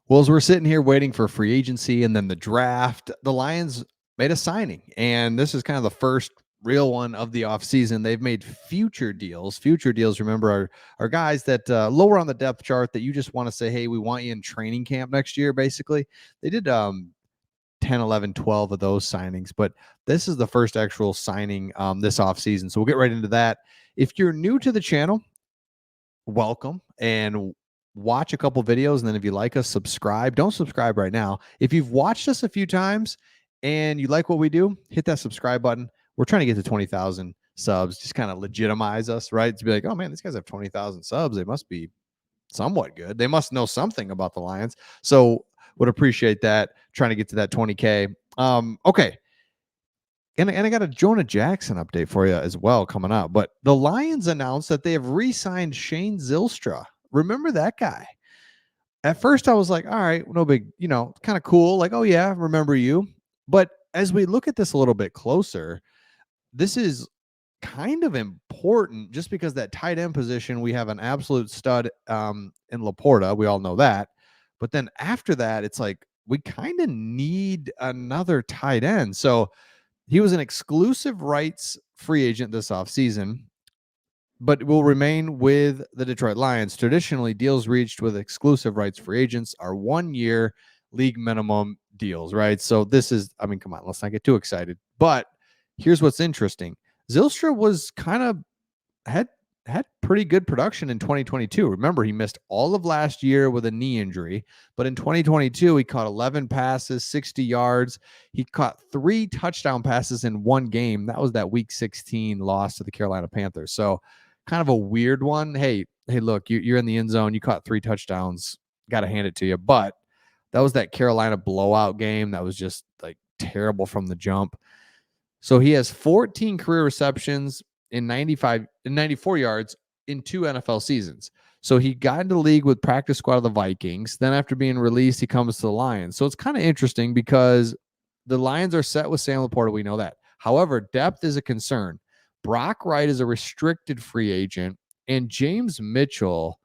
Well, as we're sitting here waiting for free agency and then the draft, the Lions made a signing. And this is kind of the first real one of the offseason. They've made future deals. Future deals, remember, are guys that lower on the depth chart that you just want to say, hey, we want you in training camp next year, basically. They did 10, 11, 12 of those signings, but this is the first actual signing this offseason. So we'll get right into that. If you're new to the channel, welcome and watch a couple videos. And then if you like us, subscribe. Don't subscribe right now. If you've watched us a few times and you like what we do, hit that subscribe button. We're trying to get to 20,000 subs, just kind of legitimize us, right? To be like, oh man, these guys have 20,000 subs. They must be somewhat good. They must know something about the Lions. So would appreciate that. Trying to get to that 20K. Okay. And I got a Jonah Jackson update for you as well coming up. But the Lions announced that they have re-signed Shane Zylstra. Remember that guy? At first, I was like, all right, no big, kind of cool. Like, oh, yeah, remember you. But as we look at this a little bit closer, this is kind of important just because that tight end position, we have an absolute stud in Laporta. We all know that. But then after that, it's like we kind of need another tight end. So he was an exclusive rights free agent this offseason, but will remain with the Detroit Lions. Traditionally, deals reached with exclusive rights free agents are 1 year league minimum deals, right? So this is, I mean, come on, let's not get too excited. But here's what's interesting. Zylstra was kind of had pretty good production in 2022. Remember, he missed all of last year with a knee injury, but in 2022, he caught 11 passes, 60 yards. He caught 3 touchdown passes in one game. That was that week 16 loss to the Carolina Panthers. So kind of a weird one. Hey, look, you're in the end zone. You caught 3 touchdowns. Got to hand it to you. But that was that Carolina blowout game. That was just like terrible from the jump. So he has 14 career receptions in 94 yards in 2 NFL seasons. So he got into the league with practice squad of the Vikings. Then after being released, he comes to the Lions. So it's kind of interesting because the Lions are set with Sam Laporta. We know that. However, depth is a concern. Brock Wright is a restricted free agent, and James Mitchell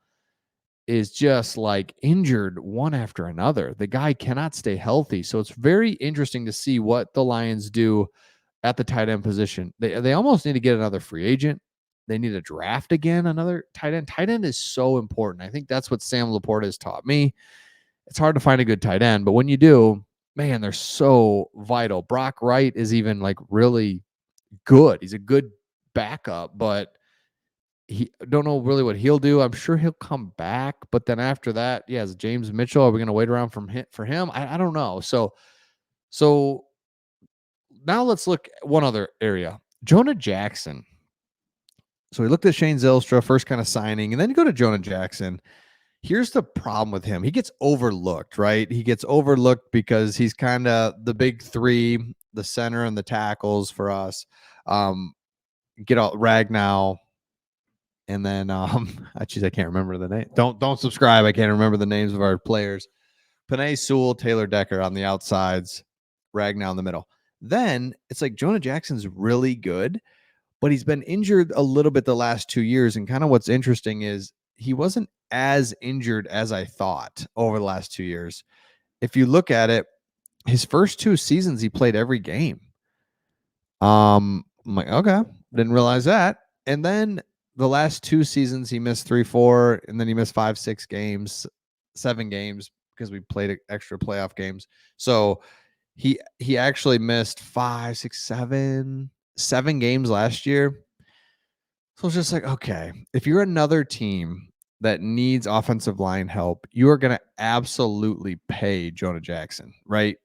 is just like injured one after another. The guy cannot stay healthy. So it's very interesting to see what the Lions do at the tight end position. They almost need to get another free agent. They need to draft again another tight end. Tight end is so important. I think that's what Sam Laporta has taught me. It's hard to find a good tight end, but when you do, man, they're so vital. Brock Wright is even like really good. He's a good backup, but he don't know really what he'll do. I'm sure he'll come back, but then after that, yes, James Mitchell. Are we going to wait around for him? I don't know. So now let's look at one other area. Jonah Jackson. So we looked at Shane Zylstra, first kind of signing, and then you go to Jonah Jackson. Here's the problem with him. He gets overlooked, right? He gets overlooked because he's kind of the big 3, the center and the tackles for us. Get out Ragnow. And then actually I can't remember the name. Don't subscribe. I can't remember the names of our players. Panay Sewell, Taylor Decker on the outsides, Ragnow in the middle. Then it's like Jonah Jackson's really good, but he's been injured a little bit the last 2 years. And kind of what's interesting is he wasn't as injured as I thought over the last 2 years. If you look at it, his first 2 seasons, he played every game. I'm like, okay, didn't realize that. And then the last 2 seasons, he missed 3, 4, and then he missed 5, 6 games, 7 games because we played extra playoff games. So he actually missed 5, 6, 7 games last year. So it's just like, okay, if you're another team that needs offensive line help, you are going to absolutely pay Jonah Jackson, right?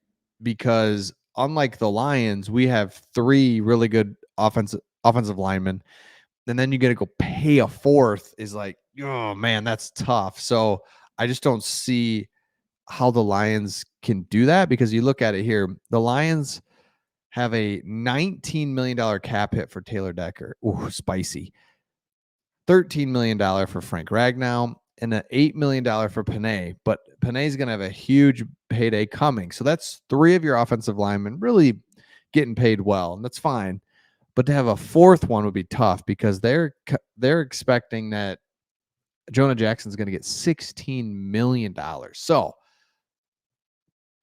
Because unlike the Lions, we have 3 really good offensive linemen, and then you got to go pay a 4th is like, oh man, that's tough. So I just don't see how the Lions can do that, because you look at it here, the Lions have a $19 million cap hit for Taylor Decker. Ooh, spicy. $13 million for Frank Ragnow and an $8 million for Panay. But Panay's going to have a huge payday coming. So that's 3 of your offensive linemen really getting paid well, and that's fine. But to have a 4th one would be tough, because they're expecting that Jonah Jackson's going to get $16 million. So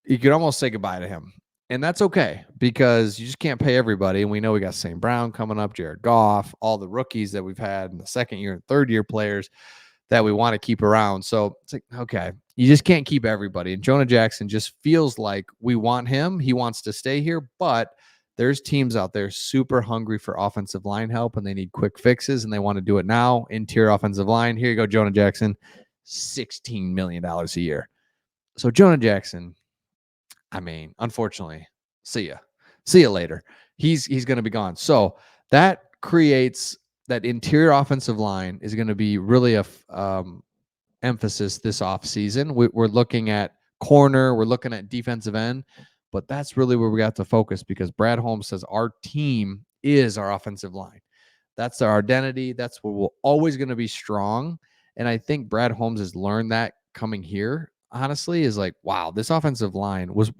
you could almost say goodbye to him. And that's okay because you just can't pay everybody. And we know we got St. Brown coming up, Jared Goff, all the rookies that we've had in the second year and third year players that we want to keep around. So it's like, okay, you just can't keep everybody. And Jonah Jackson just feels like we want him. He wants to stay here, but there's teams out there super hungry for offensive line help and they need quick fixes and they want to do it now. Interior offensive line. Here you go, Jonah Jackson, $16 million a year. So Jonah Jackson, I mean, unfortunately, see ya. See you later. He's going to be gone. So that creates that interior offensive line is going to be really a emphasis this offseason. We're looking at corner, we're looking at defensive end, but that's really where we got to focus because Brad Holmes says our team is our offensive line. That's our identity. That's where we're always going to be strong. And I think Brad Holmes has learned that coming here, honestly, is like, wow, this offensive line was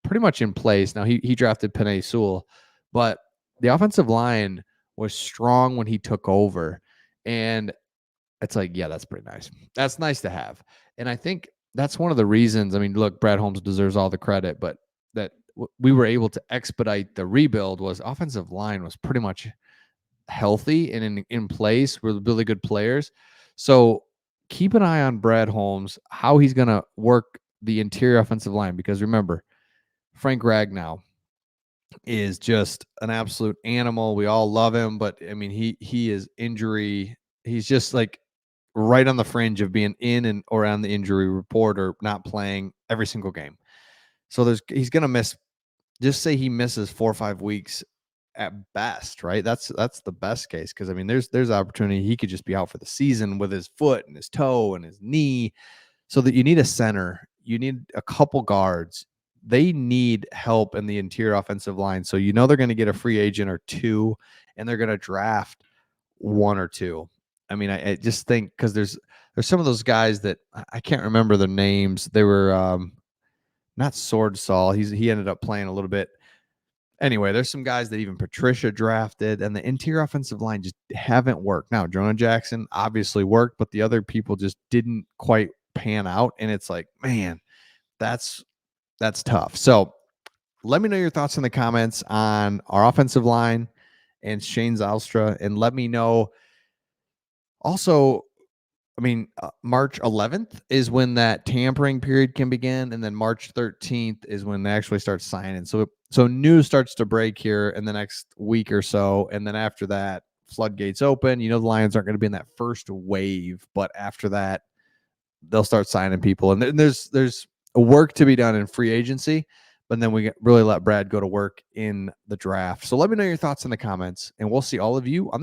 pretty much in place. Now he drafted Penei Sewell, but the offensive line was strong when he took over. And it's like, yeah, that's pretty nice. That's nice to have. And I think that's one of the reasons. I mean, look, Brad Holmes deserves all the credit, but that we were able to expedite the rebuild was offensive line was pretty much healthy and in place with really good players. So keep an eye on Brad Holmes, how he's going to work the interior offensive line. Because remember, Frank Ragnow is just an absolute animal. We all love him, but I mean, he is injury. He's just like right on the fringe of being in and or on the injury report or not playing every single game. So he's going to miss. Just say he misses 4 or 5 weeks at best, right? That's the best case because I mean, there's opportunity he could just be out for the season with his foot and his toe and his knee. So that you need a center, you need a couple guards. They need help in the interior offensive line. So you know they're going to get a free agent or two, and they're going to draft one or two. I mean, I just think because there's some of those guys that I can't remember their names. They were not Sword Saul. He ended up playing a little bit. Anyway, there's some guys that even Patricia drafted, and the interior offensive line just haven't worked. Now, Jonah Jackson obviously worked, but the other people just didn't quite pan out. And it's like, man, that's tough. So let me know your thoughts in the comments on our offensive line and Shane Zylstra, and let me know also. I mean, March 11th is when that tampering period can begin, and then March 13th is when they actually start signing. So news starts to break here in the next week or so, and then after that, floodgates open. You know, the Lions aren't going to be in that first wave, but after that, they'll start signing people, and there's work to be done in free agency. But then we really let Brad go to work in the draft. So let me know your thoughts in the comments, and we'll see all of you on the